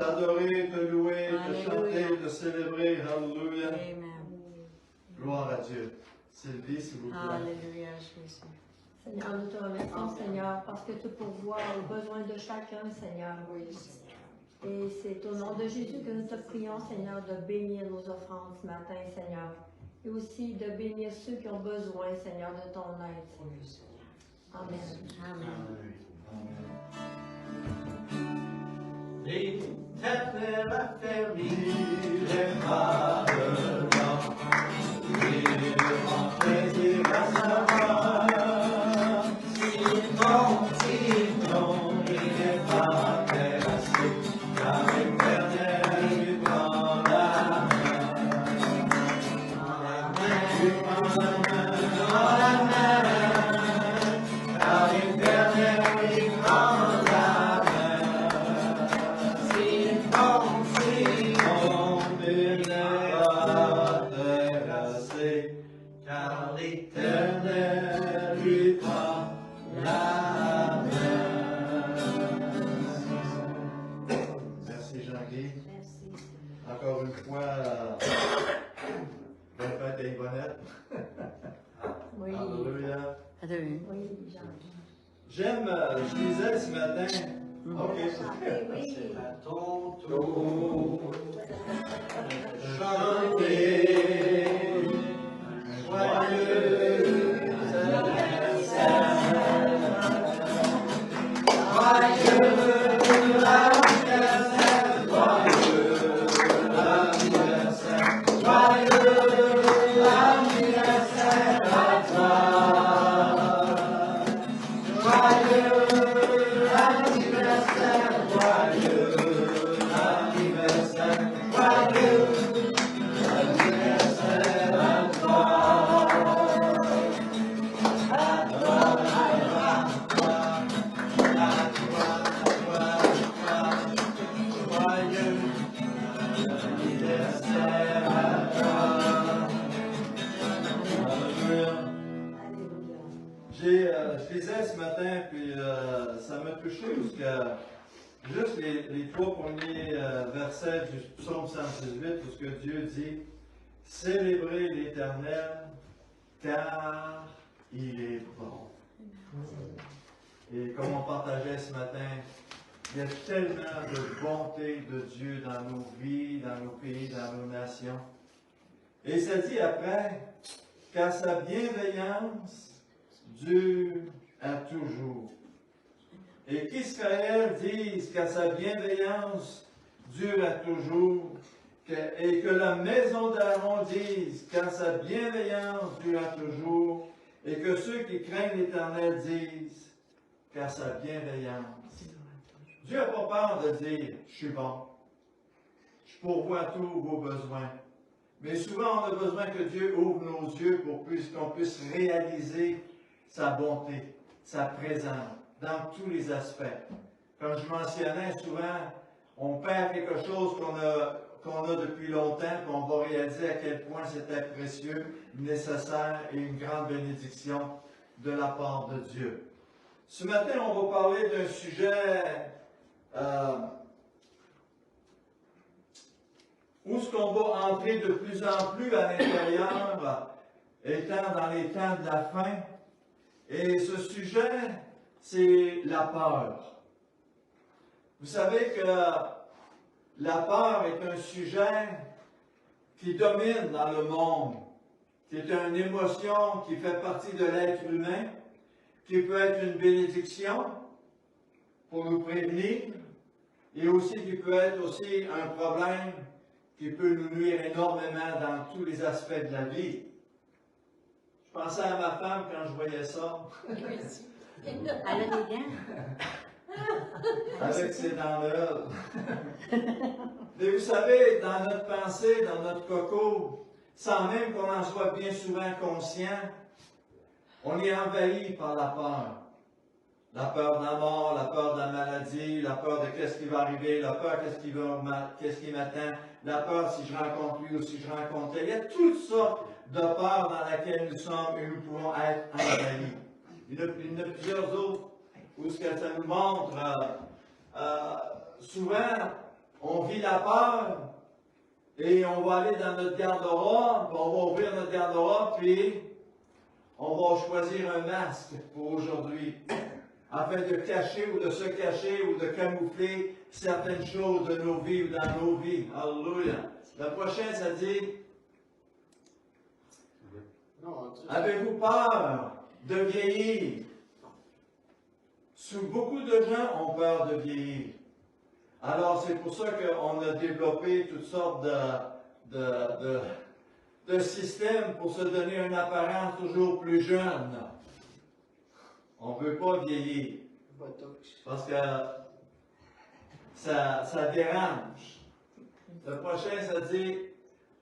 t'adorer, te louer, te Alléluia. chanter, te célébrer. Alléluia. Amen. Gloire à Dieu. Sylvie, s'il vous plaît. Alléluia, Jésus. Seigneur, nous te remercions, Seigneur, parce que tu pourvois aux besoins de chacun, Seigneur. Et c'est au nom de Jésus que nous te prions, Seigneur, de bénir nos offrandes ce matin, Seigneur. Et aussi de bénir ceux qui ont besoin, Seigneur, de ton aide. Amen. Amen. L'Éternel a fermé les pas de l'homme, et devant plaisir à savoir, sinon, il n'est pas terrassé, car l'Éternel lui prend la main. Lui prend la main, car l'Éternel lui prend la main. Car l'Éternel lui prend la main. Merci Jean-Guy. Encore une fois, bonne fête à Yvonnette. Oui. Alléluia. Alléluia. Oui, Jean. J'aime, je disais ce matin, ok, C'est à ton tour de chanter joyeux anniversaire. Joyeux anniversaire, joyeux anniversaire, joyeux anniversaire à toi. Joyeux anniversaire, joyeux anniversaire, joyeux anniversaire à toi. À toi, à toi, à toi, joyeux anniversaire à toi. Alléluia. Alléluia. Je lisais ce matin, puis ça m'a touché parce que juste les trois premiers versets du psaume 118, où ce que Dieu dit, célébrez l'Éternel, car il est bon. Et comme on partageait ce matin, il y a tellement de bonté de Dieu dans nos vies, dans nos pays, dans nos nations. Et ça dit après, car sa bienveillance dure à toujours. Et qu'Israël dise qu'à sa bienveillance dure à toujours, et que la maison d'Aaron dise qu'à sa bienveillance dure à toujours, et que ceux qui craignent l'Éternel disent qu'à sa bienveillance. Dieu n'a pas peur de dire, je suis bon, je pourvois tous vos besoins. Mais souvent, on a besoin que Dieu ouvre nos yeux pour qu'on puisse réaliser sa bonté, sa présence, dans tous les aspects. Comme je mentionnais, souvent, on perd quelque chose qu'on a depuis longtemps, puis on va réaliser à quel point c'était précieux, nécessaire et une grande bénédiction de la part de Dieu. Ce matin, on va parler d'un sujet où ce qu'on va entrer de plus en plus à l'intérieur, étant dans les temps de la fin. Et ce sujet, c'est la peur. Vous savez que la peur est un sujet qui domine dans le monde, qui est une émotion qui fait partie de l'être humain, qui peut être une bénédiction pour nous prévenir, et aussi qui peut être aussi un problème qui peut nous nuire énormément dans tous les aspects de la vie. Je pensais à ma femme quand je voyais ça. Elle a des dents. Avec ses dents-là. Mais vous savez, dans notre pensée, dans notre coco, sans même qu'on en soit bien souvent conscient, on est envahi par la peur. La peur de la mort, la peur de la maladie, la peur de qu'est-ce qui va arriver, la peur qu'est-ce qui m'attend, la peur si je rencontre lui ou si je rencontre elle. Il y a toutes sortes de peurs dans lesquelles nous sommes et nous pouvons être envahis. Il y en a plusieurs autres où ce que ça nous montre. Souvent, on vit la peur et on va aller dans notre garde-robe, on va ouvrir notre garde-robe, puis on va choisir un masque pour aujourd'hui, afin de cacher ou de se cacher ou de camoufler certaines choses de nos vies ou dans nos vies. Alléluia. La prochaine, ça dit, avez-vous peur de vieillir? Beaucoup de gens ont peur de vieillir. Alors, c'est pour ça qu'on a développé toutes sortes de systèmes pour se donner une apparence toujours plus jeune. On ne veut pas vieillir. Parce que ça dérange. Le prochain, ça dit,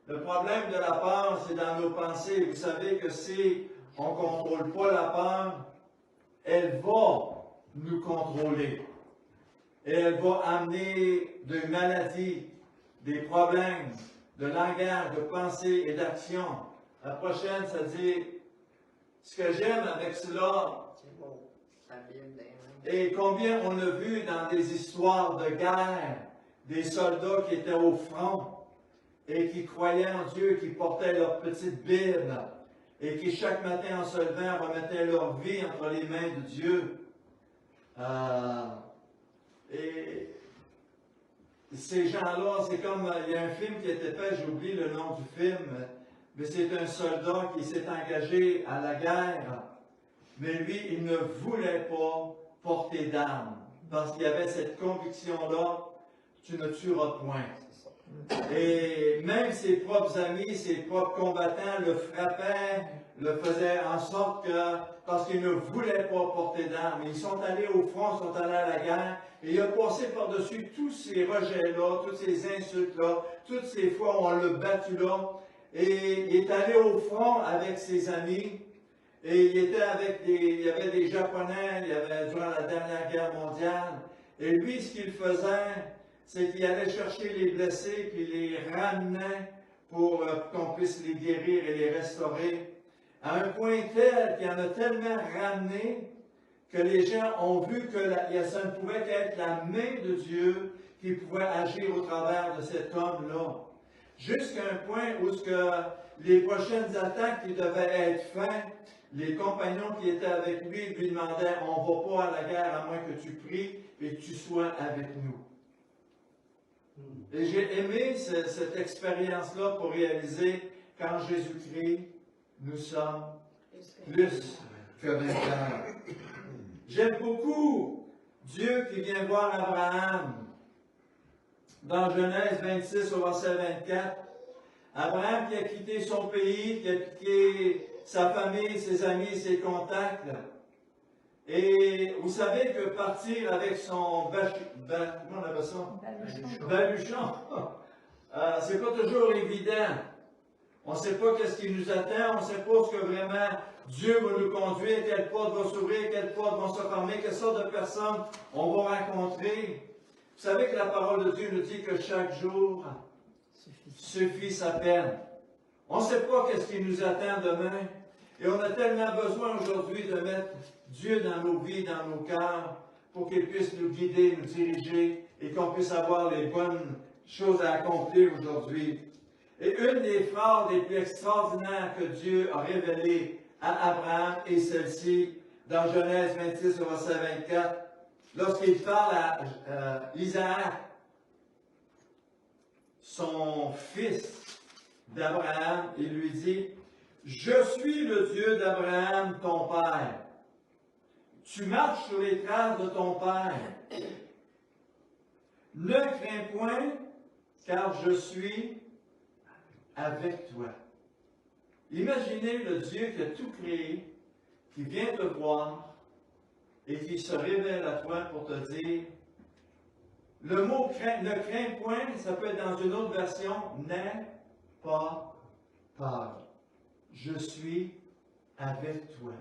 le problème de la peur, c'est dans nos pensées. Vous savez que si on ne contrôle pas la peur, elle va nous contrôler. Et elle va amener des maladies, des problèmes de langage, de pensée et d'action. La prochaine, ça dit, ce que j'aime avec cela, et combien on a vu dans des histoires de guerre, des soldats qui étaient au front et qui croyaient en Dieu, qui portaient leur petite Bible et qui chaque matin en se levant remettaient leur vie entre les mains de Dieu. Et ces gens-là, c'est comme, il y a un film qui a été fait, j'oublie le nom du film, mais c'est un soldat qui s'est engagé à la guerre, mais lui, il ne voulait pas porter d'armes, parce qu'il y avait cette conviction-là, tu ne tueras point. Et même ses propres amis, ses propres combattants le frappaient, le faisaient en sorte que, parce qu'ils ne voulaient pas porter d'armes, ils sont allés au front, ils sont allés à la guerre, et il a passé par-dessus tous ces rejets-là, toutes ces insultes-là, toutes ces fois où on l'a battu là, et il est allé au front avec ses amis, et il était il y avait des Japonais, il y avait durant la dernière guerre mondiale, et lui, ce qu'il faisait, c'est qu'il allait chercher les blessés, puis les ramenait pour qu'on puisse les guérir et les restaurer. À un point tel qu'il en a tellement ramené que les gens ont vu que ça ne pouvait qu'être la main de Dieu qui pouvait agir au travers de cet homme-là. Jusqu'à un point où les prochaines attaques qui devaient être faites, les compagnons qui étaient avec lui lui demandaient « On ne va pas à la guerre à moins que tu pries et que tu sois avec nous. » Et j'ai aimé cette expérience-là pour réaliser qu'en Jésus-Christ, nous sommes plus que vainqueurs. J'aime beaucoup Dieu qui vient voir Abraham. Dans Genèse 26 au verset 24, Abraham qui a quitté son pays, qui a quitté sa famille, ses amis, ses contacts. Et vous savez que partir avec son comment on appelle ça? Baluchon. C'est pas toujours évident. On ne sait pas qu'est-ce qui nous attend, on ne sait pas ce que vraiment Dieu va nous conduire, quelle porte va s'ouvrir, quelle porte va se fermer, quelle sorte de personnes on va rencontrer. Vous savez que la parole de Dieu nous dit que chaque jour suffit sa peine. On ne sait pas qu'est-ce qui nous attend demain. Et on a tellement besoin aujourd'hui de mettre Dieu dans nos vies, dans nos cœurs, pour qu'il puisse nous guider, nous diriger, et qu'on puisse avoir les bonnes choses à accomplir aujourd'hui. Et une des phrases les plus extraordinaires que Dieu a révélées à Abraham est celle-ci, dans Genèse 26, au verset 24, lorsqu'il parle à Isaac, son fils d'Abraham, il lui dit, « Je suis le Dieu d'Abraham, ton père. Tu marches sur les traces de ton père. Ne crains point, car je suis avec toi. » Imaginez le Dieu qui a tout créé, qui vient te voir et qui se révèle à toi pour te dire, le mot ne crains point, ça peut être dans une autre version, n'aie pas peur. Je suis avec toi.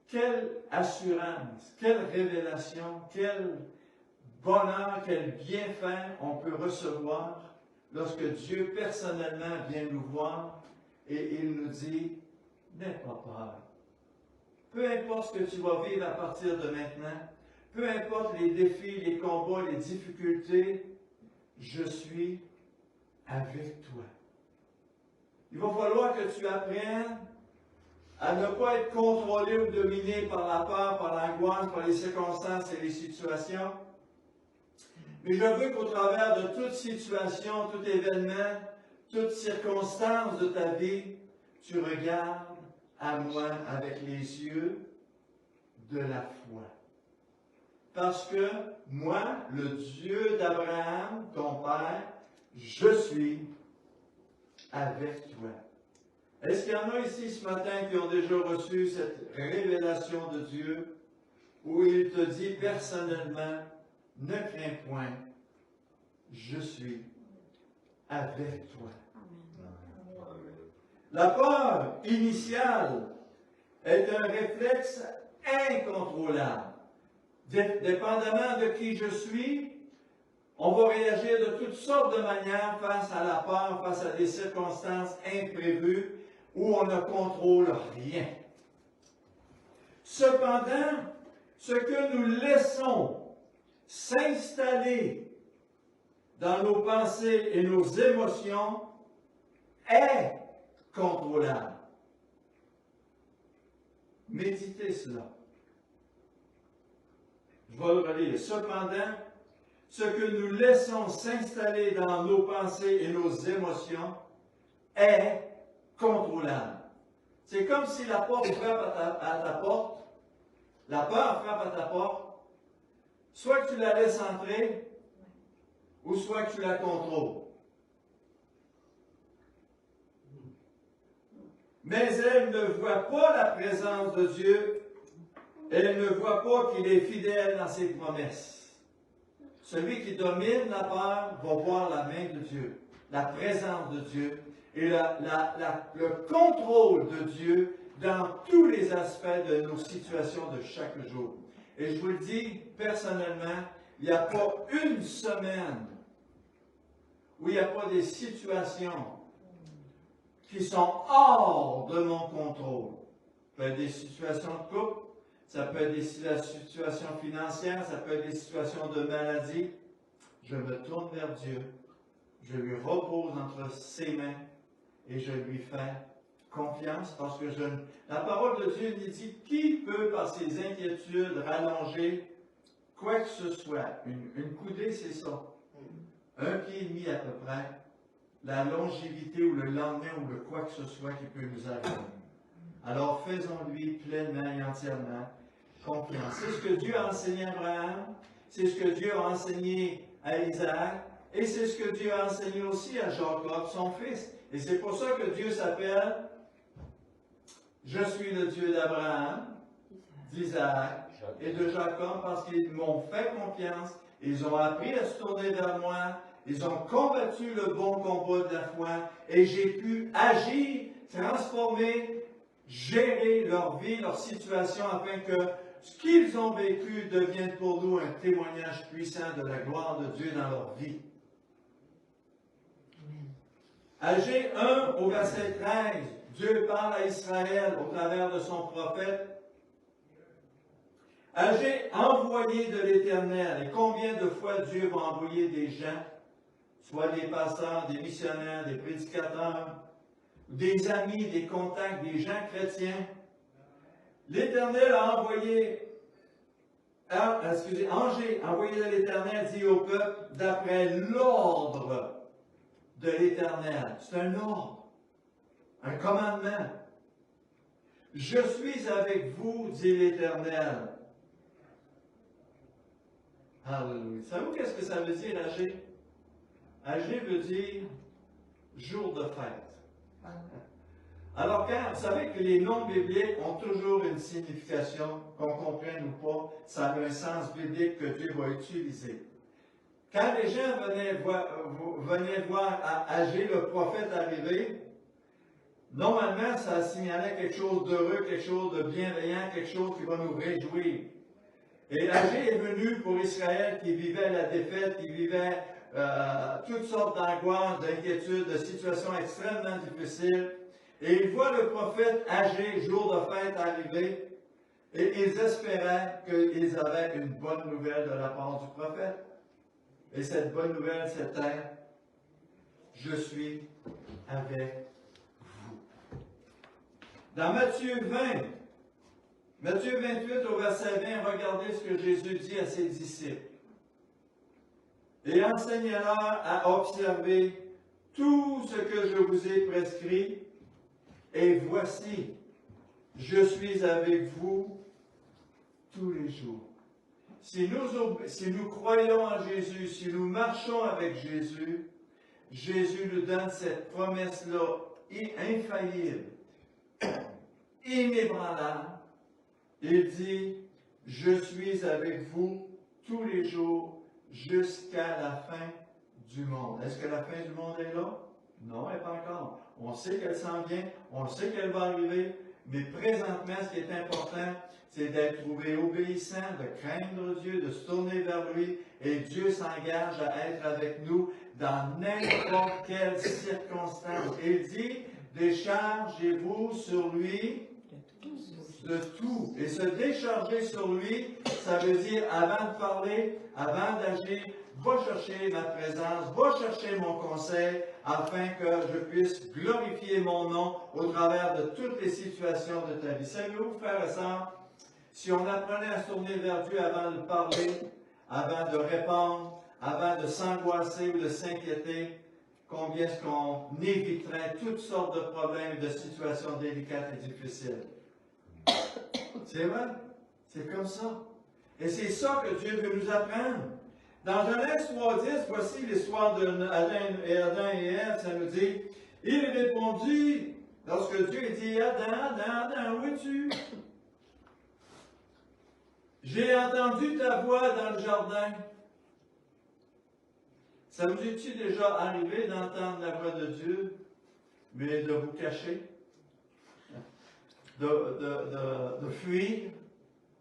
Quelle assurance, quelle révélation, quel bonheur, quel bienfait on peut recevoir lorsque Dieu personnellement vient nous voir et il nous dit, n'aie pas peur. Peu importe ce que tu vas vivre à partir de maintenant, peu importe les défis, les combats, les difficultés, je suis avec toi. Il va falloir que tu apprennes à ne pas être contrôlé ou dominé par la peur, par l'angoisse, par les circonstances et les situations. Mais je veux qu'au travers de toute situation, tout événement, toute circonstance de ta vie, tu regardes à moi avec les yeux de la foi. Parce que moi, le Dieu d'Abraham, ton père, je suis avec toi. Est-ce qu'il y en a ici ce matin qui ont déjà reçu cette révélation de Dieu où il te dit personnellement, ne crains point, je suis avec toi. La peur initiale est un réflexe incontrôlable. Dépendamment de qui je suis, on va réagir de toutes sortes de manières face à la peur, face à des circonstances imprévues où on ne contrôle rien. Cependant, ce que nous laissons s'installer dans nos pensées et nos émotions est contrôlable. Méditez cela. Je vais le relire. Cependant, ce que nous laissons s'installer dans nos pensées et nos émotions est contrôlable. C'est comme si la porte frappe à ta porte, la peur frappe à ta porte, soit que tu la laisses entrer, ou soit que tu la contrôles. Mais elle ne voit pas la présence de Dieu, elle ne voit pas qu'il est fidèle dans ses promesses. Celui qui domine la peur va voir la main de Dieu, la présence de Dieu et le contrôle de Dieu dans tous les aspects de nos situations de chaque jour. Et je vous le dis personnellement, il n'y a pas une semaine où il n'y a pas des situations qui sont hors de mon contrôle. Ça peut être des situations de couple, ça peut être des situations financières, ça peut être des situations de maladie. Je me tourne vers Dieu, je lui repose entre ses mains et je lui fais confiance parce que la parole de Dieu nous dit qui peut par ses inquiétudes rallonger quoi que ce soit. Une coudée, c'est ça. Un pied et demi à peu près. La longévité ou le lendemain ou le quoi que ce soit qui peut nous arriver. Alors faisons-lui pleinement et entièrement confiance. C'est ce que Dieu a enseigné à Abraham, c'est ce que Dieu a enseigné à Isaac, et c'est ce que Dieu a enseigné aussi à Jacob, son fils. Et c'est pour ça que Dieu s'appelle « Je suis le Dieu d'Abraham, d'Isaac et de Jacob » parce qu'ils m'ont fait confiance, ils ont appris à se tourner vers moi, ils ont combattu le bon combat de la foi et j'ai pu agir, transformer, gérer leur vie, leur situation afin que ce qu'ils ont vécu devienne pour nous un témoignage puissant de la gloire de Dieu dans leur vie. Agé 1 au verset 13, Dieu parle à Israël au travers de son prophète. Agé envoyé de l'Éternel. Et combien de fois Dieu va envoyer des gens, soit des pasteurs, des missionnaires, des prédicateurs, des amis, des contacts, des gens chrétiens. L'Éternel a envoyé, Angers, envoyé de l'Éternel, dit au peuple, d'après l'ordre de l'Éternel. C'est un ordre, un commandement. Je suis avec vous, dit l'Éternel. Alléluia. Savez-vous qu'est-ce que ça veut dire, Agé? Agé veut dire jour de fête. Alors, vous savez que les noms bibliques ont toujours une signification, qu'on comprenne ou pas, ça a un sens biblique que Dieu va utiliser. Quand les gens venaient voir Agé, le prophète, arriver, normalement, ça signalait quelque chose d'heureux, quelque chose de bienveillant, quelque chose qui va nous réjouir. Et Agé est venu pour Israël qui vivait la défaite, qui vivait toutes sortes d'angoisses, d'inquiétudes, de situations extrêmement difficiles. Et il voit le prophète Agé, jour de fête, arriver. Et ils espéraient qu'ils avaient une bonne nouvelle de la part du prophète. Et cette bonne nouvelle, c'était « Je suis avec vous ». Dans Matthieu 20, Matthieu 28 au verset 20, regardez ce que Jésus dit à ses disciples. « Et enseignez-leur à observer tout ce que je vous ai prescrit, et voici, je suis avec vous tous les jours. » Si nous croyons en Jésus, si nous marchons avec Jésus, Jésus nous donne cette promesse-là infaillible, inébranlable. Il dit, « Je suis avec vous tous les jours jusqu'à la fin du monde. » Est-ce que la fin du monde est là? Non, elle n'est pas encore. On sait qu'elle s'en vient, on sait qu'elle va arriver, mais présentement, ce qui est important, c'est d'être trouvé obéissant, de craindre Dieu, de se tourner vers lui, et Dieu s'engage à être avec nous dans n'importe quelle circonstance. Il dit, déchargez-vous sur lui de tout. Et se décharger sur lui, ça veut dire, avant de parler, avant d'agir, va chercher ma présence, va chercher mon conseil, afin que je puisse glorifier mon nom au travers de toutes les situations de ta vie. Savez-vous, frères et sœurs, si on apprenait à se tourner vers Dieu avant de parler, avant de répondre, avant de s'angoisser ou de s'inquiéter, combien est-ce qu'on éviterait toutes sortes de problèmes et de situations délicates et difficiles? C'est vrai, c'est comme ça. Et c'est ça que Dieu veut nous apprendre. Dans Genèse 3.10, voici l'histoire d'Adam et Ève, ça nous dit, « Il répondit, lorsque Dieu dit, Adam, où es-tu? J'ai entendu ta voix dans le jardin. » Ça vous est-tu déjà arrivé d'entendre la voix de Dieu, mais de vous cacher, de fuir,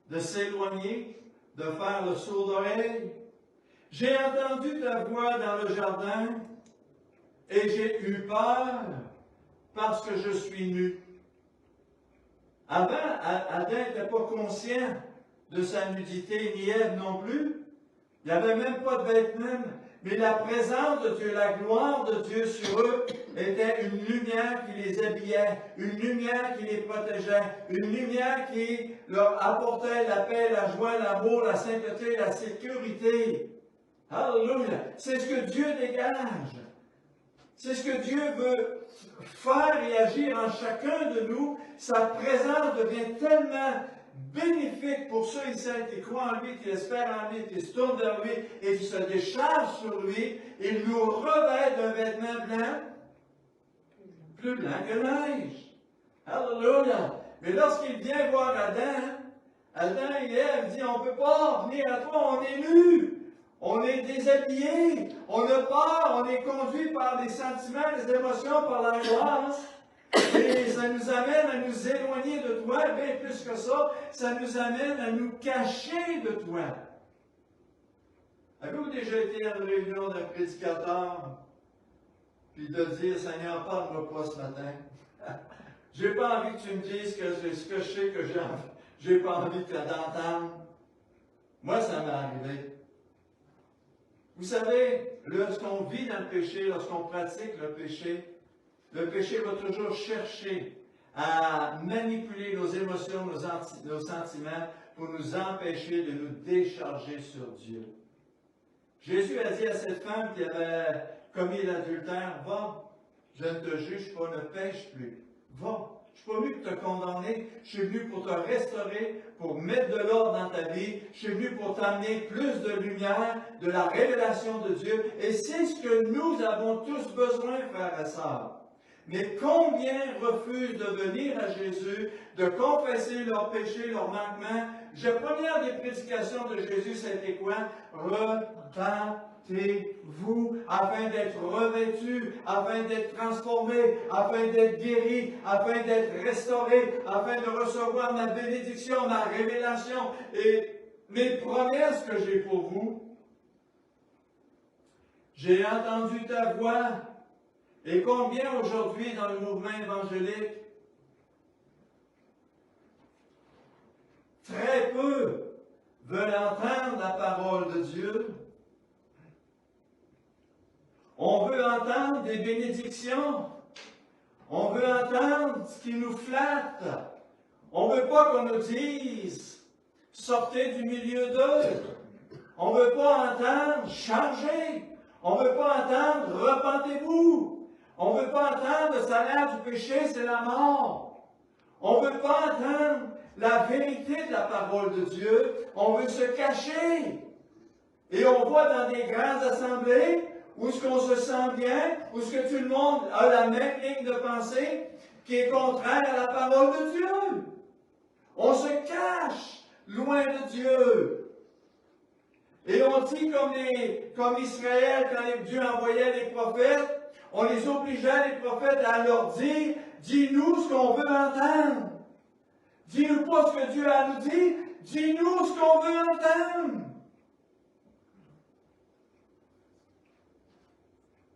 de s'éloigner, de faire le sourd d'oreille? J'ai entendu ta voix dans le jardin et j'ai eu peur parce que je suis nu. Avant, Adam n'était pas conscient de sa nudité, ni Ève non plus. Il n'y avait même pas de vêtements. Mais la présence de Dieu, la gloire de Dieu sur eux était une lumière qui les habillait, une lumière qui les protégeait, une lumière qui leur apportait la paix, la joie, l'amour, la sainteté, la sécurité. Alléluia! C'est ce que Dieu dégage. C'est ce que Dieu veut faire et agir en chacun de nous. Sa présence devient tellement bénéfique pour ceux et celles qui croient en lui, qui espèrent en lui, qui se tournent vers lui et qui se déchargent sur lui. Il nous revêt d'un vêtement blanc, plus blanc que neige. Alléluia! Mais lorsqu'il vient voir Adam et Ève disent, on ne peut pas venir à toi, on est nus. On est déshabillé, on a peur, on est conduit par des sentiments, des émotions, par l'angoisse. Et ça nous amène à nous éloigner de toi, bien plus que ça nous amène à nous cacher de toi. Avez-vous déjà été à une réunion d'un prédicateur, puis de dire, Seigneur, parle-moi pas ce matin. J'ai pas envie que tu me dises ce que je sais que j'ai pas envie d'entendre. Moi, ça m'est arrivé. Vous savez, lorsqu'on vit dans le péché, lorsqu'on pratique le péché va toujours chercher à manipuler nos émotions, nos sentiments, pour nous empêcher de nous décharger sur Dieu. Jésus a dit à cette femme qui avait commis l'adultère, « Va, je ne te juge pas, ne pêche plus. Va. Je ne suis pas venu pour te condamner, je suis venu pour te restaurer, pour mettre de l'ordre dans ta vie, je suis venu pour t'amener plus de lumière, de la révélation de Dieu, et c'est ce que nous avons tous besoin, frères et sœurs. Mais combien refusent de venir à Jésus, de confesser leurs péchés, leurs manquements? La première des prédications de Jésus, c'était quoi? Repentez-vous, afin d'être revêtus, afin d'être transformés, afin d'être guéris, afin d'être restaurés, afin de recevoir ma bénédiction, ma révélation et mes promesses que j'ai pour vous. J'ai entendu ta voix. Et combien aujourd'hui dans le mouvement évangélique Très peu veulent entendre la parole de Dieu. On veut entendre des bénédictions. On veut entendre ce qui nous flatte. On ne veut pas qu'on nous dise « sortez du milieu d'eux ». On ne veut pas entendre « changez ». On ne veut pas entendre « repentez-vous ». On ne veut pas entendre « le salaire du péché, c'est la mort ». On ne veut pas entendre la vérité de la parole de Dieu. On veut se cacher. Et on va dans des grandes assemblées où ce qu'on se sent bien, où ce que tout le monde a la même ligne de pensée qui est contraire à la parole de Dieu. On se cache loin de Dieu. Et on dit comme Israël, quand Dieu envoyait les prophètes, on les obligeait, les prophètes, à leur dire, dis-nous ce qu'on veut entendre. Dis-nous pas ce que Dieu a à nous dire, dis-nous ce qu'on veut entendre.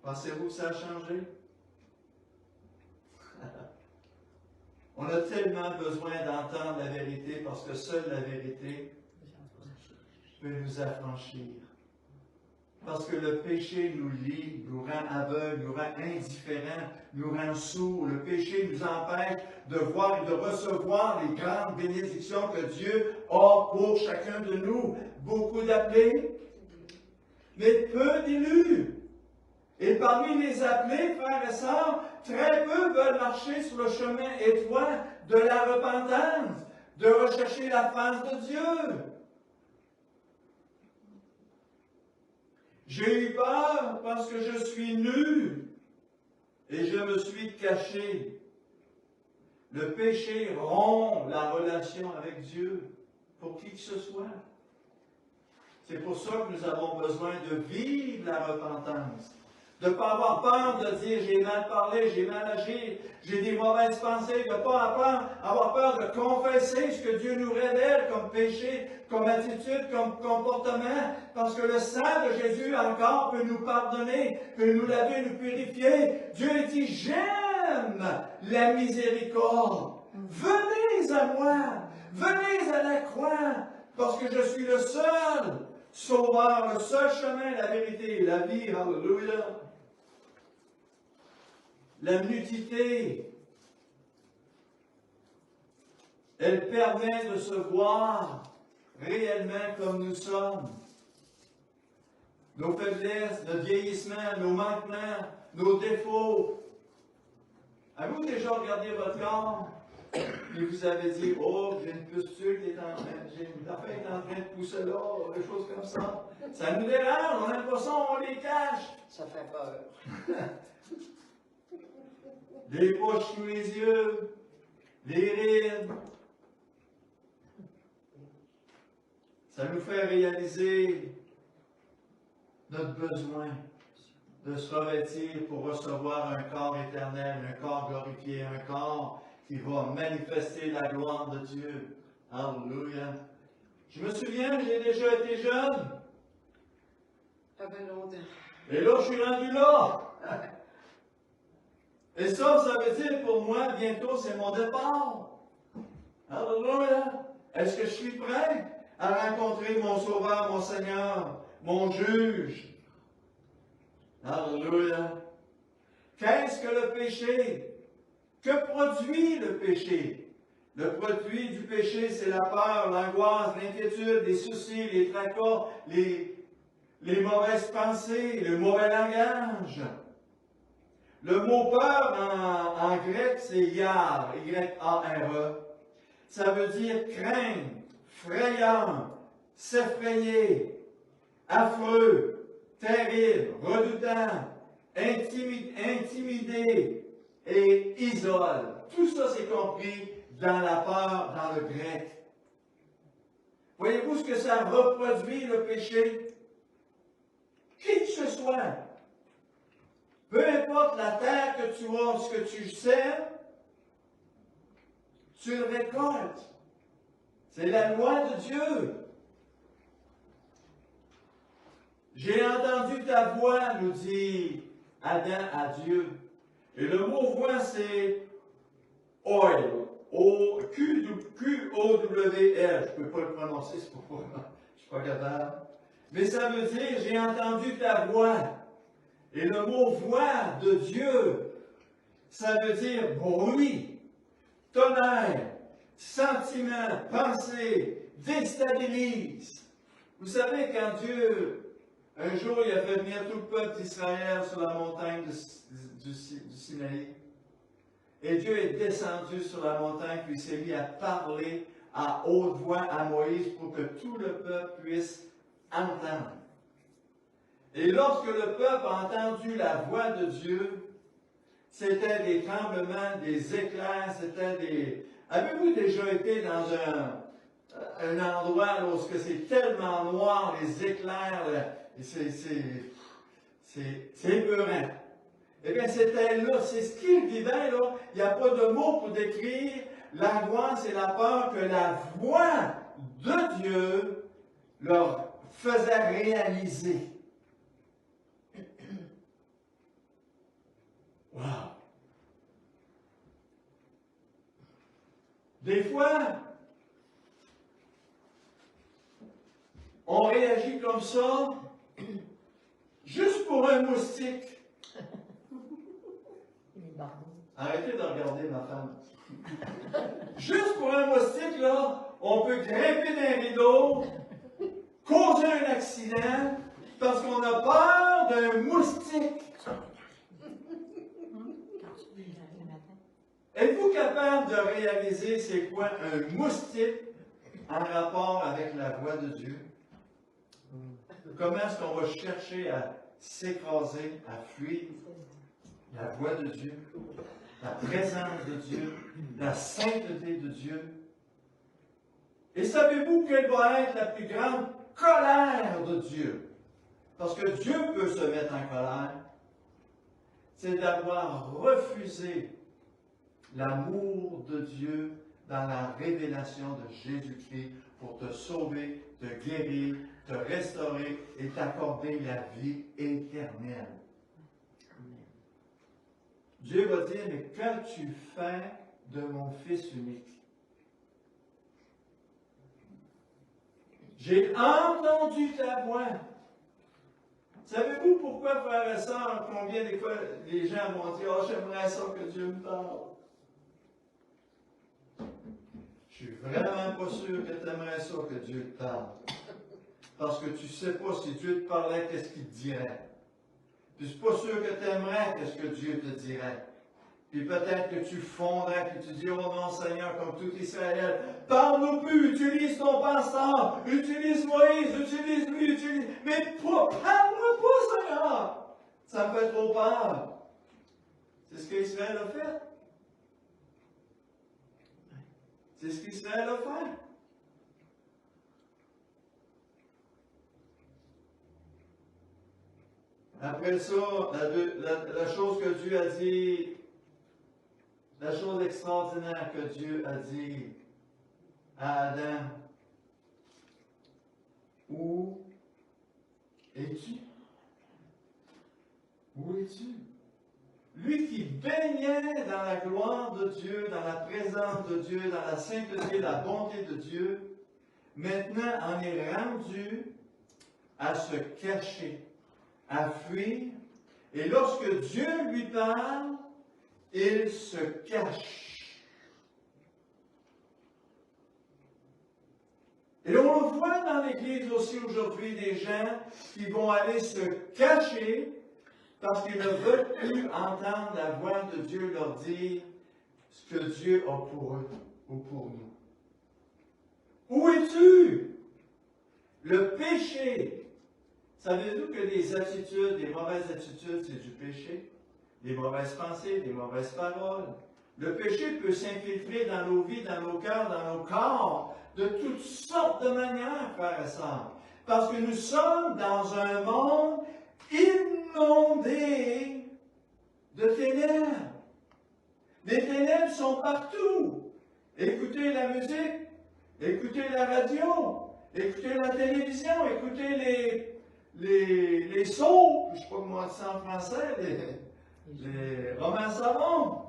Pensez-vous que ça a changé? On a tellement besoin d'entendre la vérité parce que seule la vérité peut nous affranchir. Parce que le péché nous lie, nous rend aveugles, nous rend indifférents, nous rend sourds. Le péché nous empêche de voir et de recevoir les grandes bénédictions que Dieu a pour chacun de nous. Beaucoup d'appelés, mais peu d'élus. Et parmi les appelés, frères et sœurs, très peu veulent marcher sur le chemin étroit de la repentance, de rechercher la face de Dieu. J'ai eu peur parce que je suis nu et je me suis caché. Le péché rompt la relation avec Dieu pour qui que ce soit. C'est pour ça que nous avons besoin de vivre la repentance. De ne pas avoir peur de dire j'ai mal parlé, j'ai mal agi, j'ai des mauvaises pensées, de ne pas avoir peur de confesser ce que Dieu nous révèle comme péché, comme attitude, comme comportement, parce que le sang de Jésus encore peut nous pardonner, peut nous laver, nous purifier. Dieu dit j'aime la miséricorde. Venez à moi, venez à la croix, parce que je suis le seul sauveur, le seul chemin, la vérité et la vie. Alléluia. La nudité, elle permet de se voir réellement comme nous sommes. Nos faiblesses, notre vieillissement, nos manquements, nos défauts. Avez-vous déjà regardé votre corps et vous avez dit, oh, j'ai une pustule qui est en train, j'ai une affaire qui est en train de pousser là, des choses comme ça. Ça nous dérange, on a l'impression qu'on les cache. Ça fait peur. Des poches sous les yeux, des rides. Ça nous fait réaliser notre besoin de se revêtir pour recevoir un corps éternel, un corps glorifié, un corps qui va manifester la gloire de Dieu. Alléluia. Je me souviens, j'ai déjà été jeune. Ça fait longtemps. Et là, je suis rendu là. Et ça veut dire pour moi, bientôt, c'est mon départ. Alléluia. Est-ce que je suis prêt à rencontrer mon Sauveur, mon Seigneur, mon Juge? Alléluia. Qu'est-ce que le péché? Que produit le péché? Le produit du péché, c'est la peur, l'angoisse, l'inquiétude, les soucis, les tracas, les mauvaises pensées, le mauvais langage. Le mot peur en grec, c'est yar, Y-A-R-E. Ça veut dire craindre, frayant, s'effrayer, affreux, terrible, redoutant, intimidé et isole. Tout ça, c'est compris dans la peur, dans le grec. Voyez-vous ce que ça reproduit, le péché? Qui que ce soit, peu importe la terre que tu as, ce que tu sèmes, tu le récoltes. C'est la loi de Dieu. J'ai entendu ta voix, nous dit Adam à Dieu. Et le mot voix, c'est oil. Q-O-W-L. Je ne peux pas le prononcer, c'est pourquoi je ne suis pas capable. Mais ça veut dire, j'ai entendu ta voix. Et le mot voix de Dieu, ça veut dire bruit, tonnerre, sentiment, pensée, déstabilise. Vous savez, quand Dieu, un jour, il a fait venir tout le peuple d'Israël sur la montagne du Sinaï, et Dieu est descendu sur la montagne, puis il s'est mis à parler à haute voix à Moïse pour que tout le peuple puisse entendre. Et lorsque le peuple a entendu la voix de Dieu, c'était des tremblements, des éclairs, c'était des... Avez-vous déjà été dans un endroit où c'est tellement noir, les éclairs, c'est épeurant. Eh bien, c'était là, c'est ce qu'ils vivaient là. Il n'y a pas de mots pour décrire l'angoisse et la peur que la voix de Dieu leur faisait réaliser. Wow! Des fois, on réagit comme ça, juste pour un moustique. Arrêtez de regarder ma femme. Juste pour un moustique, là, on peut grimper dans les rideaux, causer un accident, parce qu'on a peur d'un moustique. Êtes-vous capable de réaliser c'est quoi un moustique en rapport avec la voix de Dieu? Comment est-ce qu'on va chercher à s'écraser, à fuir la voix de Dieu, la présence de Dieu, la sainteté de Dieu? Et savez-vous quelle va être la plus grande colère de Dieu? Parce que Dieu peut se mettre en colère. C'est d'avoir refusé l'amour de Dieu dans la révélation de Jésus-Christ pour te sauver, te guérir, te restaurer et t'accorder la vie éternelle. Dieu va dire, mais qu'as-tu fait de mon Fils unique? J'ai entendu ta voix. Savez-vous pourquoi, frères et sœurs, combien des fois les gens vont dire, oh, j'aimerais ça que Dieu me parle? Je suis vraiment pas sûr que tu aimerais ça que Dieu te parle. Parce que tu ne sais pas si Dieu te parlait, qu'est-ce qu'il te dirait. Je ne suis pas sûr que tu aimerais qu'est-ce que Dieu te dirait. Puis peut-être que tu fondrais, puis tu dis, oh non Seigneur, comme tout Israël, parle-nous plus, utilise ton pasteur, utilise Moïse, utilise lui, utilise... Mais parle-moi pas, Seigneur! Ça me fait trop peur. C'est ce qu'Israël a fait. C'est ce qu'Israël a fait. Après ça, la chose que Dieu a dit, la chose extraordinaire que Dieu a dit à Adam, où es-tu? Où es-tu? Lui qui baignait dans la gloire de Dieu, dans la présence de Dieu, dans la sainteté, la bonté de Dieu, maintenant en est rendu à se cacher, à fuir. Et lorsque Dieu lui parle, il se cache. Et on le voit dans l'Église aussi aujourd'hui, des gens qui vont aller se cacher parce qu'ils ne veulent plus entendre la voix de Dieu leur dire ce que Dieu a pour eux ou pour nous. Où es-tu? Le péché. Savez-vous que les attitudes, les mauvaises attitudes, c'est du péché? Les mauvaises pensées, les mauvaises paroles. Le péché peut s'infiltrer dans nos vies, dans nos cœurs, dans nos corps, de toutes sortes de manières, frères et sœurs. Parce que nous sommes dans un monde inondé de ténèbres. Les ténèbres sont partout. Écoutez la musique, écoutez la radio, écoutez la télévision, écoutez les soaps, je ne sais pas comment on dit ça en français, les romans savants.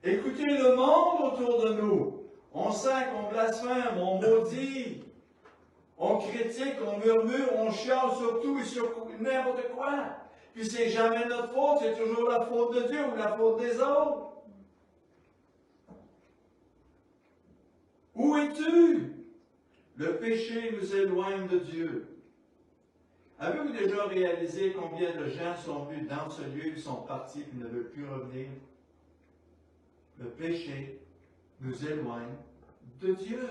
Écoutez le monde autour de nous. On sent qu'on blasphème, on maudit, on critique, on murmure, on chiale sur tout et sur n'importe quoi. Puis c'est jamais notre faute, c'est toujours la faute de Dieu ou la faute des autres. Où es-tu? Le péché nous éloigne de Dieu. Avez-vous déjà réalisé combien de gens sont venus dans ce lieu, ils sont partis et ne veulent plus revenir? Le péché nous éloigne de Dieu.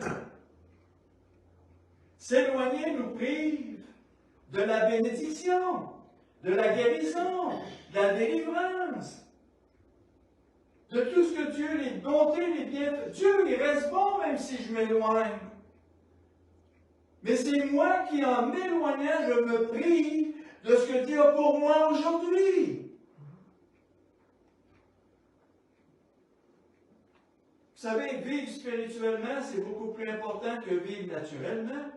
S'éloigner nous prive de la bénédiction, de la guérison, de la délivrance, de tout ce que Dieu, les bontés, les bienfaits. Dieu, il reste bon même si je m'éloigne. Mais c'est moi qui, en m'éloignant, je me prive de ce que Dieu a pour moi aujourd'hui. Vous savez, vivre spirituellement, c'est beaucoup plus important que vivre naturellement.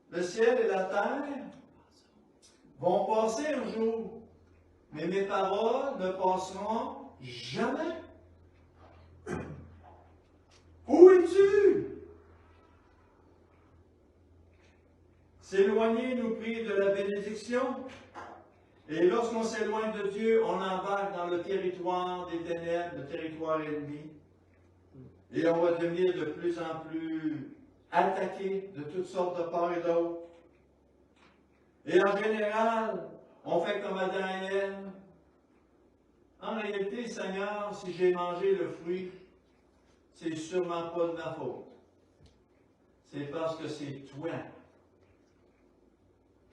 Le ciel et la terre vont passer un jour, mais mes paroles ne passeront jamais. Où es-tu? S'éloigner nous prive de la bénédiction. Et lorsqu'on s'éloigne de Dieu, on embarque dans le territoire des ténèbres, le territoire ennemi. Et on va devenir de plus en plus attaqué de toutes sortes de part et d'autre. Et en général, on fait comme Adam et Ève. En réalité, Seigneur, si j'ai mangé le fruit, c'est sûrement pas de ma faute. C'est parce que c'est toi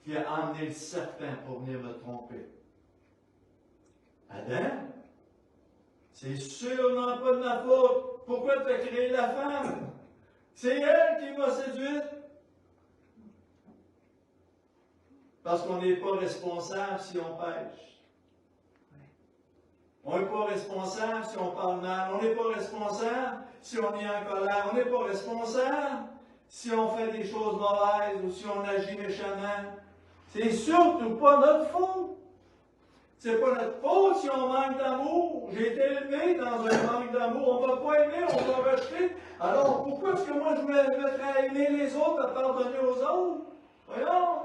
qui as emmené le serpent pour venir me tromper. Adam, c'est sûrement pas de ma faute. Pourquoi tu as créé la femme? C'est elle qui m'a séduite. Parce qu'on n'est pas responsable si on pêche. On n'est pas responsable si on parle mal. On n'est pas responsable si on est en colère. On n'est pas responsable si on fait des choses mauvaises ou si on agit méchamment. C'est surtout pas notre faute. C'est pas notre faute si on manque d'amour. J'ai été élevé dans un manque d'amour. On ne va pas aimer, on va rejeter. Alors pourquoi est-ce que moi je me mettrais à aimer les autres, à pardonner aux autres? Voyons.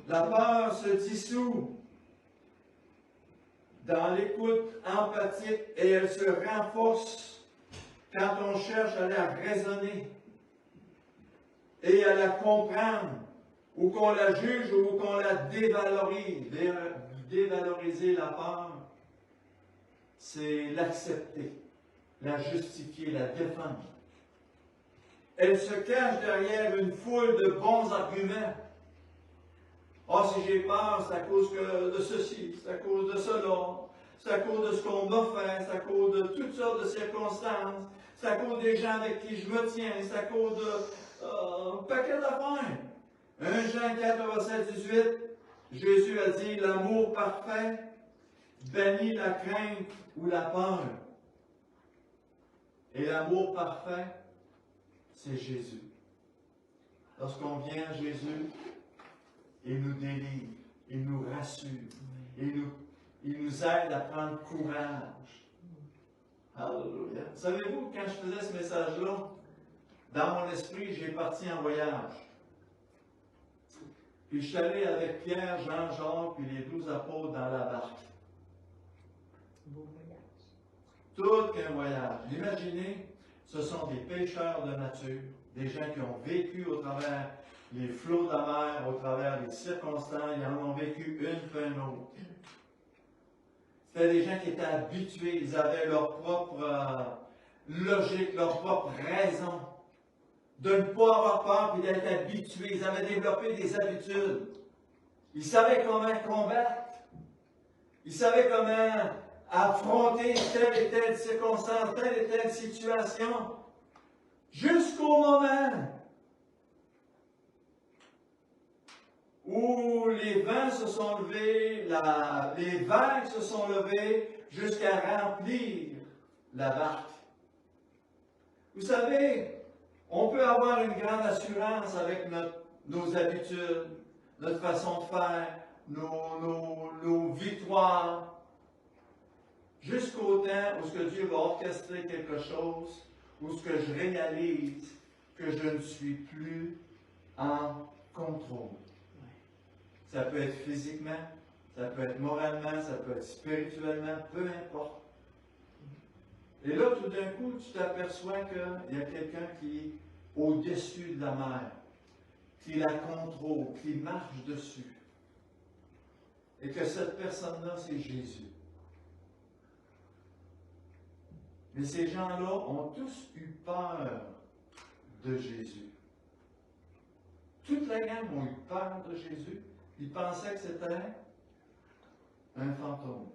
La peur se dissout dans l'écoute empathique et elle se renforce quand on cherche à la raisonner et à la comprendre, ou qu'on la juge ou qu'on la dévalorise. Dévaloriser la peur, c'est l'accepter, la justifier, la défendre. Elle se cache derrière une foule de bons arguments. Ah, si j'ai peur, c'est à cause de ceci, c'est à cause de cela, c'est à cause de ce qu'on m'a fait, c'est à cause de toutes sortes de circonstances, c'est à cause des gens avec qui je me tiens, c'est à cause de un paquet d'affaires. 1 Jean 4, verset 18, Jésus a dit, l'amour parfait bannit la crainte ou la peur. Et l'amour parfait, c'est Jésus. Lorsqu'on vient à Jésus, il nous délivre, il nous rassure, il nous aide à prendre courage. Alléluia. Savez-vous, quand je faisais ce message-là, dans mon esprit, j'ai parti en voyage. Puis je suis allé avec Pierre, Jean, Jacques, puis les 12 apôtres dans la barque. Beau voyage. Tout qu'un voyage. Imaginez, ce sont des pêcheurs de nature, des gens qui ont vécu au travers les flots de la mer, au travers des circonstances, ils en ont vécu une puis une autre. C'était des gens qui étaient habitués, ils avaient leur propre logique, leur propre raison de ne pas avoir peur et d'être habitués. Ils avaient développé des habitudes. Ils savaient comment combattre. Ils savaient comment affronter telle et telle circonstance, telle et telle situation, jusqu'au moment où les vents se sont levés, les vagues se sont levées jusqu'à remplir la barque. Vous savez, on peut avoir une grande assurance avec nos habitudes, notre façon de faire, nos victoires. jusqu'au temps où ce que Dieu va orchestrer quelque chose, où ce que je réalise que je ne suis plus en contrôle. Ça peut être physiquement, ça peut être moralement, ça peut être spirituellement, peu importe. Et là, tout d'un coup, tu t'aperçois qu'il y a quelqu'un qui est au-dessus de la mer, qui la contrôle, qui marche dessus. Et que cette personne-là, c'est Jésus. Mais ces gens-là ont tous eu peur de Jésus. Toute la gang ont eu peur de Jésus. Ils pensaient que c'était un fantôme.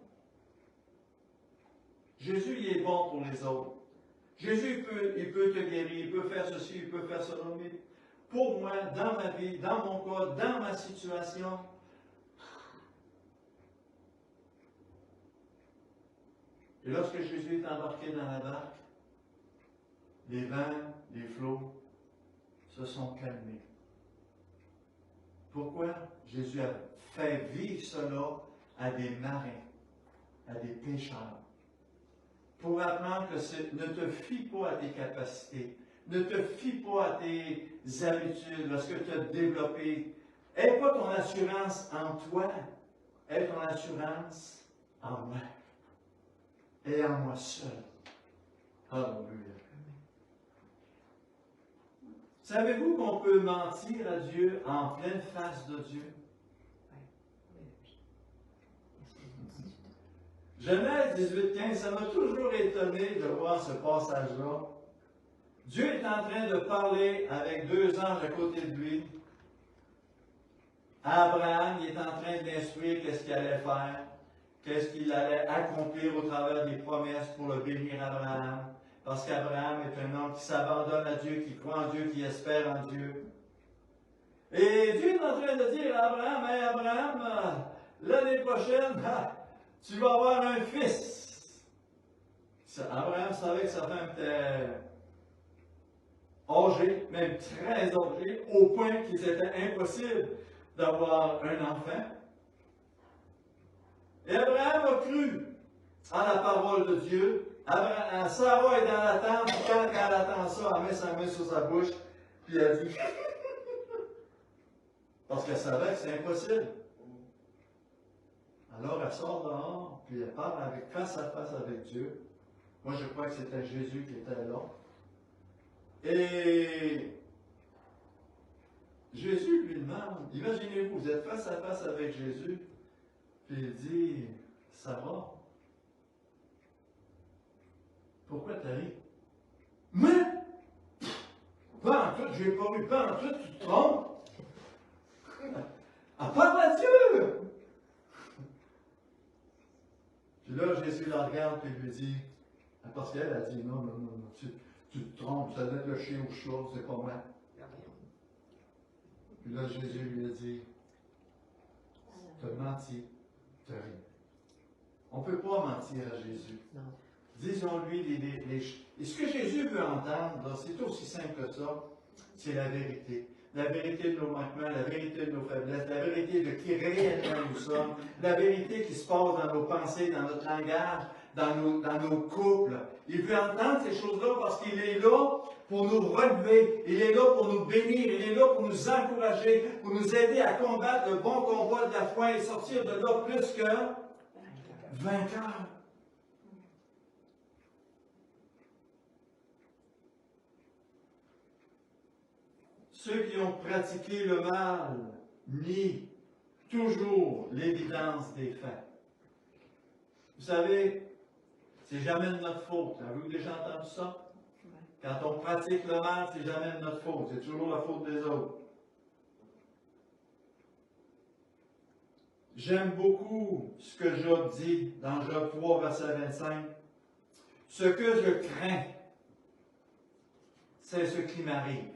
Jésus, il est bon pour les autres. Jésus, il peut te guérir, il peut faire ceci, il peut faire cela. Mais pour moi, dans ma vie, dans mon cas, dans ma situation, et lorsque Jésus est embarqué dans la barque, les vents, les flots se sont calmés. Pourquoi? Jésus a fait vivre cela à des marins, à des pêcheurs. Pour apprendre que ne te fie pas à tes capacités, ne te fie pas à tes habitudes, à ce que tu as développé. Aie pas ton assurance en toi, aie ton assurance en moi. Et en moi seul. Alléluia. Savez-vous qu'on peut mentir à Dieu en pleine face de Dieu? Genèse 18-15, ça m'a toujours étonné de voir ce passage-là. Dieu est en train de parler avec deux anges à côté de lui. Abraham, il est en train d'instruire qu'est-ce qu'il allait faire, qu'est-ce qu'il allait accomplir au travers des promesses pour le bénir Abraham. Parce qu'Abraham est un homme qui s'abandonne à Dieu, qui croit en Dieu, qui espère en Dieu. Et Dieu est en train de dire à Abraham, « Hey Abraham, l'année prochaine, tu vas avoir un fils. » Abraham savait que sa femme était âgée, même très âgée, au point qu'il était impossible d'avoir un enfant. Et Abraham a cru à la parole de Dieu. Sarah est dans la tente, puis quand elle attend ça, elle met sa main sur sa bouche, puis elle dit parce qu'elle savait que c'est impossible. Alors elle sort dehors, puis elle parle face à face avec Dieu. Moi je crois que c'était Jésus qui était là. Et Jésus lui demande, imaginez-vous, vous êtes face à face avec Jésus, puis il dit, Sarah, pourquoi tu ris? Mais, pas en tout, je n'ai pas vu, pas en tout, tu te trompes. À part à Dieu! Puis là, Jésus la regarde et lui dit, parce qu'elle a dit, non, tu te trompes, ça doit être le chien ou le chat, c'est pas moi. Puis là, Jésus lui a dit, tu as menti, tu as ri. On ne peut pas mentir à Jésus. Non. Disons-lui et ce que Jésus veut entendre, c'est aussi simple que ça, c'est la vérité. La vérité de nos manquements, la vérité de nos faiblesses, la vérité de qui réellement nous sommes, la vérité qui se passe dans nos pensées, dans notre langage, dans nos couples. Il veut entendre ces choses-là parce qu'il est là pour nous relever, il est là pour nous bénir, il est là pour nous encourager, pour nous aider à combattre le bon combat de la foi et sortir de là plus que vainqueurs. Ceux qui ont pratiqué le mal nient toujours l'évidence des faits. Vous savez, c'est jamais de notre faute. Avez-vous déjà entendu ça? Quand on pratique le mal, c'est jamais de notre faute. C'est toujours la faute des autres. J'aime beaucoup ce que Job dit dans Job 3, verset 25. Ce que je crains, c'est ce qui m'arrive.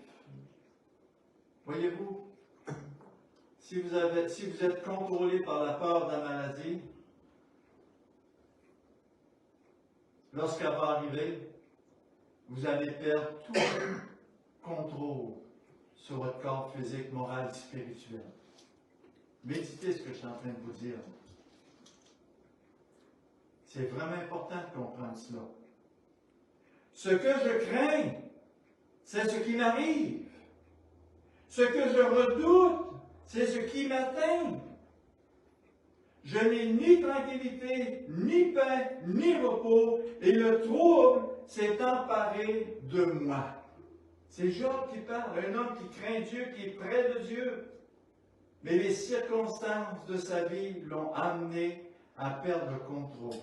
Voyez-vous, si vous êtes contrôlé par la peur de la maladie, lorsqu'elle va arriver, vous allez perdre tout contrôle sur votre corps physique, moral et spirituel. Méditez ce que je suis en train de vous dire. C'est vraiment important de comprendre cela. Ce que je crains, c'est ce qui m'arrive. Ce que je redoute, c'est ce qui m'atteint. Je n'ai ni tranquillité, ni paix, ni repos, et le trouble s'est emparé de moi. C'est Job qui parle, un homme qui craint Dieu, qui est près de Dieu. Mais les circonstances de sa vie l'ont amené à perdre le contrôle,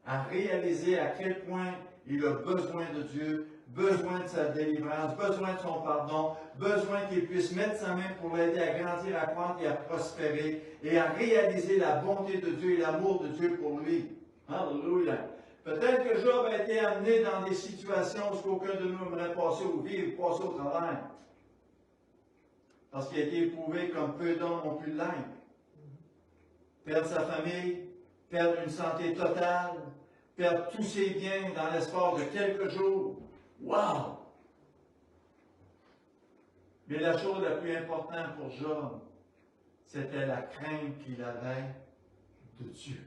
à réaliser à quel point il a besoin de Dieu, besoin de sa délivrance, besoin de son pardon, besoin qu'il puisse mettre sa main pour l'aider à grandir, à croître et à prospérer, et à réaliser la bonté de Dieu et l'amour de Dieu pour lui. Alléluia! Peut-être que Job a été amené dans des situations où aucun de nous aimerait passer au vivre, passer au travail. Parce qu'il a été éprouvé comme peu d'hommes ont pu l'être. Perdre sa famille, perdre une santé totale, perdre tous ses biens dans l'espace de quelques jours. Wow! Mais la chose la plus importante pour Job, c'était la crainte qu'il avait de Dieu.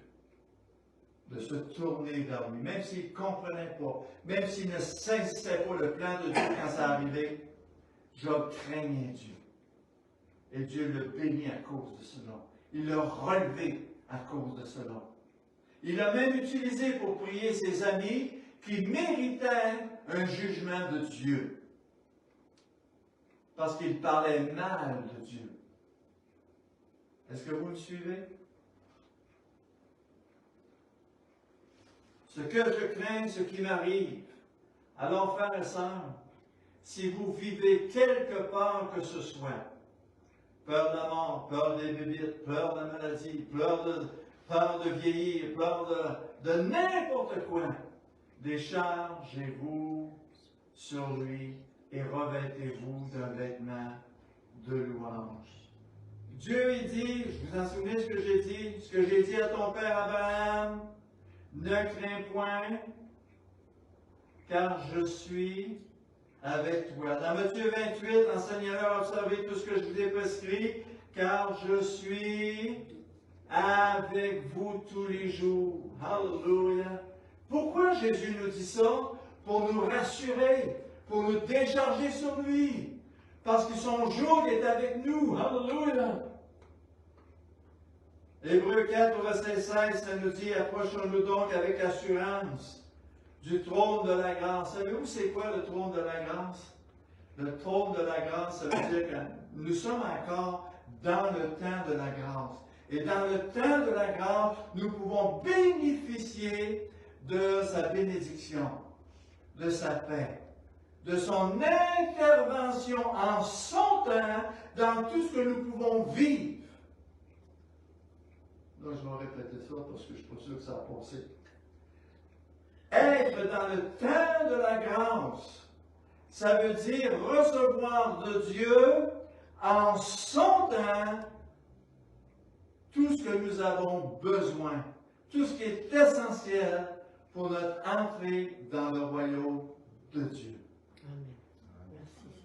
De se tourner vers lui. Même s'il ne comprenait pas, même s'il ne saisissait pas le plan de Dieu quand ça arrivait, Job craignait Dieu. Et Dieu le bénit à cause de cela. Il l'a relevé à cause de cela. Il l'a même utilisé pour prier ses amis qui méritaient un jugement de Dieu. Parce qu'il parlait mal de Dieu. Est-ce que vous me suivez? Ce que je crains, ce qui m'arrive. Alors, frères et sœurs, si vous vivez quelque part que ce soit, peur de la mort, peur des bébites, peur de la maladie, peur de vieillir, peur de n'importe quoi, déchargez-vous sur lui et revêtez-vous d'un vêtement de louange. Dieu, il dit, je vous en souvenez ce que j'ai dit à ton père Abraham, ne crains point, car je suis avec toi. Dans Matthieu 28, enseignez-leur, observez tout ce que je vous ai prescrit, car je suis avec vous tous les jours. Alléluia. Pourquoi Jésus nous dit ça? Pour nous rassurer, pour nous décharger sur lui. Parce que son jour est avec nous. Alléluia. Hébreux 4, verset 16, ça nous dit, approchons-nous donc avec assurance du trône de la grâce. Savez-vous c'est quoi le trône de la grâce? Le trône de la grâce, ça veut dire que nous sommes encore dans le temps de la grâce. Et dans le temps de la grâce, nous pouvons bénéficier de sa bénédiction, de sa paix, de son intervention en son temps dans tout ce que nous pouvons vivre. Là, je vais répéter ça parce que je ne suis pas sûr que ça a passé. Être dans le temps de la grâce, ça veut dire recevoir de Dieu en son temps tout ce que nous avons besoin, tout ce qui est essentiel pour notre entrée dans le royaume de Dieu. Amen. Merci.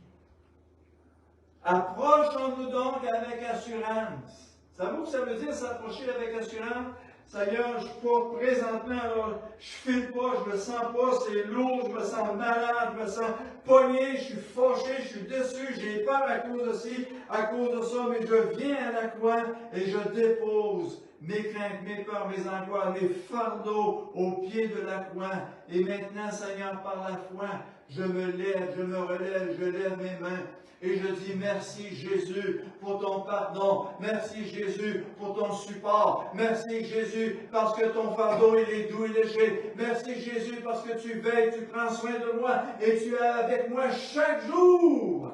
Approchons-nous donc avec assurance. Savez-vous que ça veut dire s'approcher avec assurance? Seigneur, je ne suis pas présentement, alors, je ne file pas, je ne me sens pas, c'est lourd, je me sens malade, je me sens pogné, je suis fâché, je suis déçu, j'ai peur à cause de ci, à cause de ça, mais je viens à la croix et je dépose mes craintes, mes peurs, mes angoisses, mes fardeaux au pied de la croix. Et maintenant, Seigneur, par la foi, je me lève, je me relève, je lève mes mains. Et je dis merci Jésus pour ton pardon. Merci Jésus pour ton support. Merci Jésus parce que ton fardeau il est doux et léger. Merci Jésus parce que tu veilles, tu prends soin de moi et tu es avec moi chaque jour.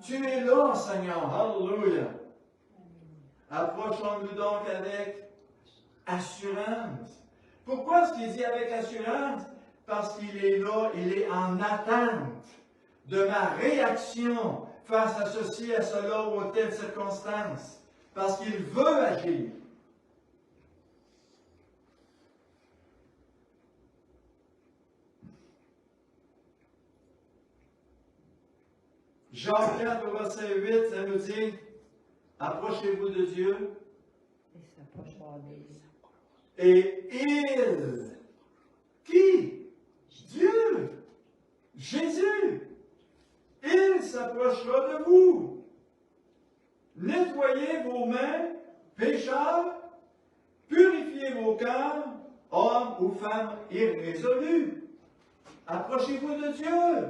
Tu es là, Seigneur. Alléluia. Approchons-nous donc avec assurance. Pourquoi est-ce qu'il dit avec assurance? Parce qu'il est là, il est en attente de ma réaction face à ceci, à cela ou à telle circonstance. Parce qu'il veut agir. Jean 4, verset 8, ça nous dit, approchez-vous de Dieu Et il, qui? Dieu, Jésus, il s'approchera de vous. Nettoyez vos mains, pécheurs, purifiez vos cœurs, hommes ou femmes irrésolus. Approchez-vous de Dieu.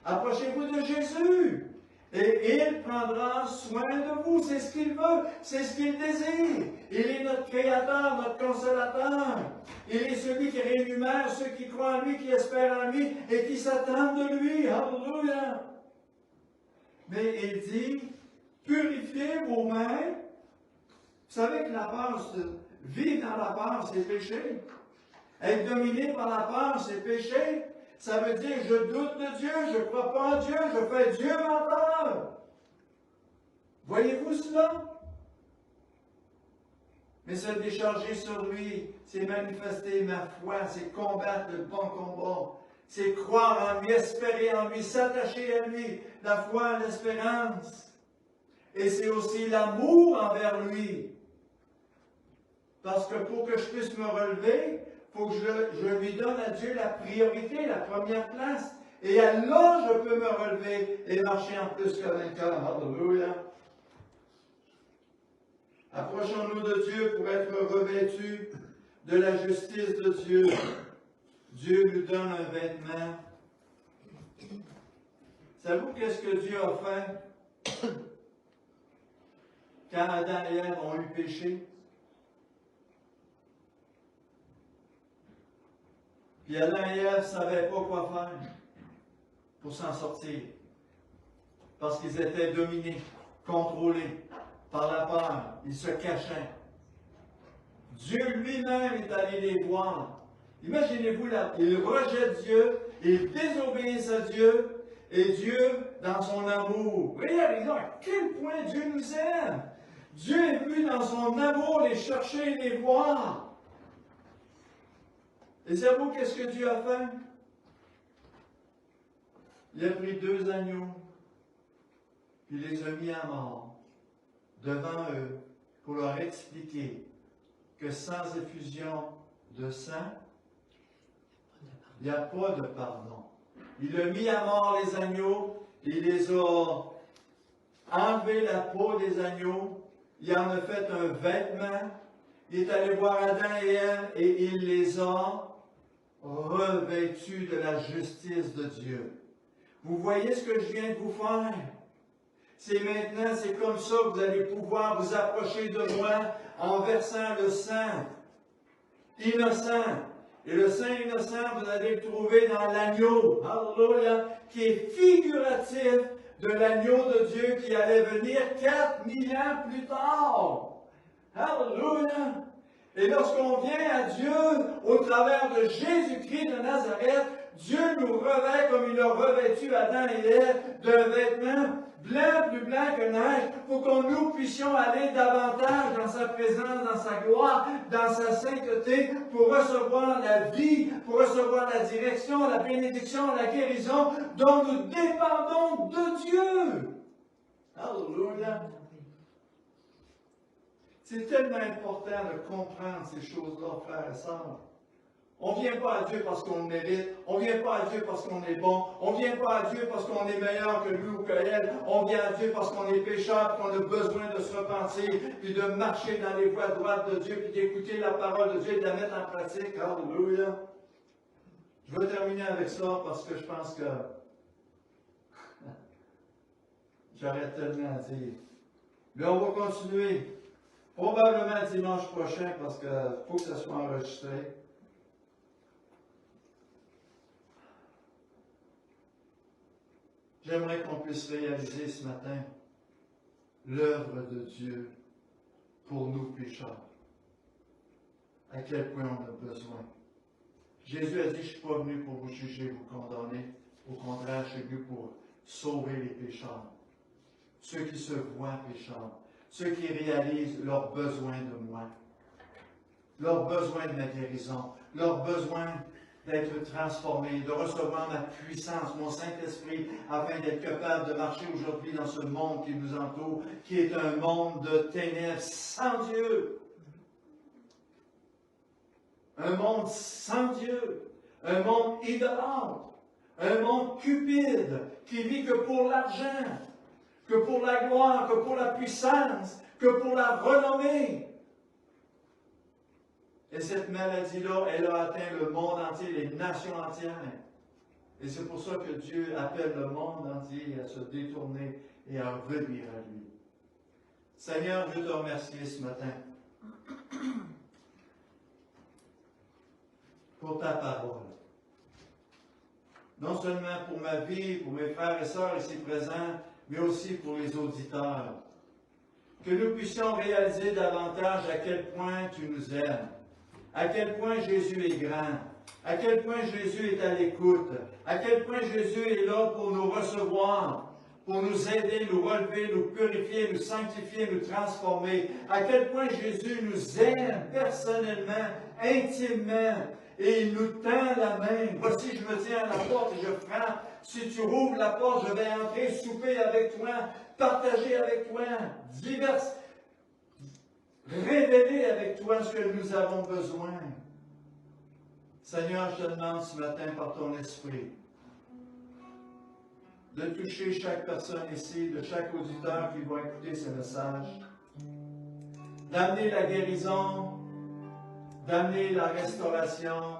Approchez-vous de Jésus. Et il prendra soin de vous. C'est ce qu'il veut. C'est ce qu'il désire. Il est notre Créateur, notre Consolateur. Il est celui qui rémunère ceux qui croient en lui, qui espèrent en lui et qui s'attendent de lui. Alléluia. Mais il dit, purifiez vos mains. Vous savez que la peur, vivre dans la peur, c'est péché. Être dominé par la peur, c'est péché. Ça veut dire, je doute de Dieu, je ne crois pas en Dieu, je fais Dieu menteur. Voyez-vous cela? Mais se décharger sur lui, c'est manifester ma foi, c'est combattre le bon combat. C'est croire en lui, espérer en lui, s'attacher à lui, la foi, l'espérance. Et c'est aussi l'amour envers lui. Parce que pour que je puisse me relever, il faut que je lui donne à Dieu la priorité, la première place. Et alors, je peux me relever et marcher en plus que vainqueur. Alléluia. Approchons-nous de Dieu pour être revêtus de la justice de Dieu. Dieu nous donne un vêtement. Savez-vous qu'est-ce que Dieu a fait quand Adam et Ève ont eu péché? Puis Adam et Ève ne savaient pas quoi faire pour s'en sortir. Parce qu'ils étaient dominés, contrôlés par la peur. Ils se cachaient. Dieu lui-même est allé les voir. Imaginez-vous là, ils rejettent Dieu, ils désobéissent à Dieu, et Dieu, dans son amour, voyez à quel point Dieu nous aime. Dieu est venu dans son amour les chercher et les voir. Et savez-vous qu'est-ce que Dieu a fait? Il a pris 2 agneaux, puis il les a mis à mort devant eux pour leur expliquer que sans effusion de sang, il n'y a pas de pardon. Il a mis à mort les agneaux, il les a enlevé la peau des agneaux, il en a fait un vêtement, il est allé voir Adam et Ève et il les a revêtus de la justice de Dieu. Vous voyez ce que je viens de vous faire? C'est maintenant, c'est comme ça que vous allez pouvoir vous approcher de moi en versant le sang innocent. Et le sang innocent, vous allez le trouver dans l'agneau, alléluia, qui est figuratif de l'agneau de Dieu qui allait venir 4000 ans plus tard. Alléluia! Et lorsqu'on vient à Dieu au travers de Jésus-Christ de Nazareth, Dieu nous revêt comme il a revêtu Adam et Ève d'un vêtement blanc, plus blanc que neige, pour que nous puissions aller davantage dans sa présence, dans sa gloire, dans sa sainteté, pour recevoir la vie, pour recevoir la direction, la bénédiction, la guérison dont nous dépendons de Dieu. Alléluia! C'est tellement important de comprendre ces choses-là, frères et sœurs. On ne vient pas à Dieu parce qu'on mérite. On ne vient pas à Dieu parce qu'on est bon. On ne vient pas à Dieu parce qu'on est meilleur que lui ou que elle. On vient à Dieu parce qu'on est pécheur, qu'on a besoin de se repentir, puis de marcher dans les voies droites de Dieu, puis d'écouter la parole de Dieu et de la mettre en pratique. Alléluia. Je vais terminer avec ça parce que je pense que j'aurais tellement à dire. Mais on va continuer. Probablement dimanche prochain, parce qu'il faut que ça soit enregistré. J'aimerais qu'on puisse réaliser ce matin l'œuvre de Dieu pour nous pécheurs. À quel point on a besoin. Jésus a dit, je ne suis pas venu pour vous juger, vous condamner. Au contraire, je suis venu pour sauver les pécheurs. Ceux qui se voient pécheurs. Ceux qui réalisent leur besoin de moi, leur besoin de ma guérison, leur besoin d'être transformés, de recevoir ma puissance, mon Saint-Esprit, afin d'être capable de marcher aujourd'hui dans ce monde qui nous entoure, qui est un monde de ténèbres sans Dieu. un monde sans Dieu, un monde idolâtre, un monde cupide qui vit que pour l'argent, que pour la gloire, que pour la puissance, que pour la renommée. Et cette maladie-là, elle a atteint le monde entier, les nations entières. Et c'est pour ça que Dieu appelle le monde entier à se détourner et à revenir à lui. Seigneur, je te remercie ce matin pour ta parole. Non seulement pour ma vie, pour mes frères et sœurs ici présents, mais aussi pour les auditeurs. Que nous puissions réaliser davantage à quel point tu nous aimes, à quel point Jésus est grand, à quel point Jésus est à l'écoute, à quel point Jésus est là pour nous recevoir, pour nous aider, nous relever, nous purifier, nous sanctifier, nous transformer, à quel point Jésus nous aime personnellement, intimement, et il nous tend la main. Voici, je me tiens à la porte et je frappe. Si tu rouvres la porte, je vais entrer, souper avec toi, partager avec toi, révéler avec toi ce que nous avons besoin. Seigneur, je te demande ce matin par ton esprit de toucher chaque personne ici, de chaque auditeur qui va écouter ce message, d'amener la guérison, d'amener la restauration,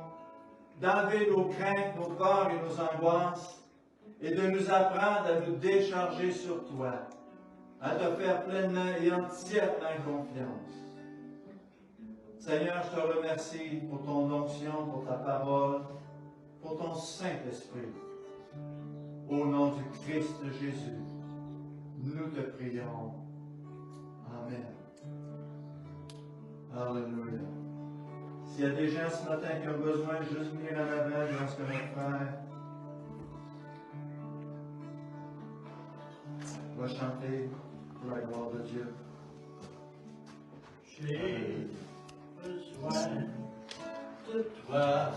d'enlever nos craintes, nos peurs et nos angoisses, et de nous apprendre à nous décharger sur toi, à te faire pleinement et entièrement confiance. Seigneur, je te remercie pour ton onction, pour ta parole, pour ton Saint-Esprit. Au nom du Christ Jésus, nous te prions. Amen. Alléluia. S'il y a des gens ce matin qui ont besoin de juste venir en avant, je pense que notre frère va chanter pour la gloire de Dieu. J'ai besoin de toi.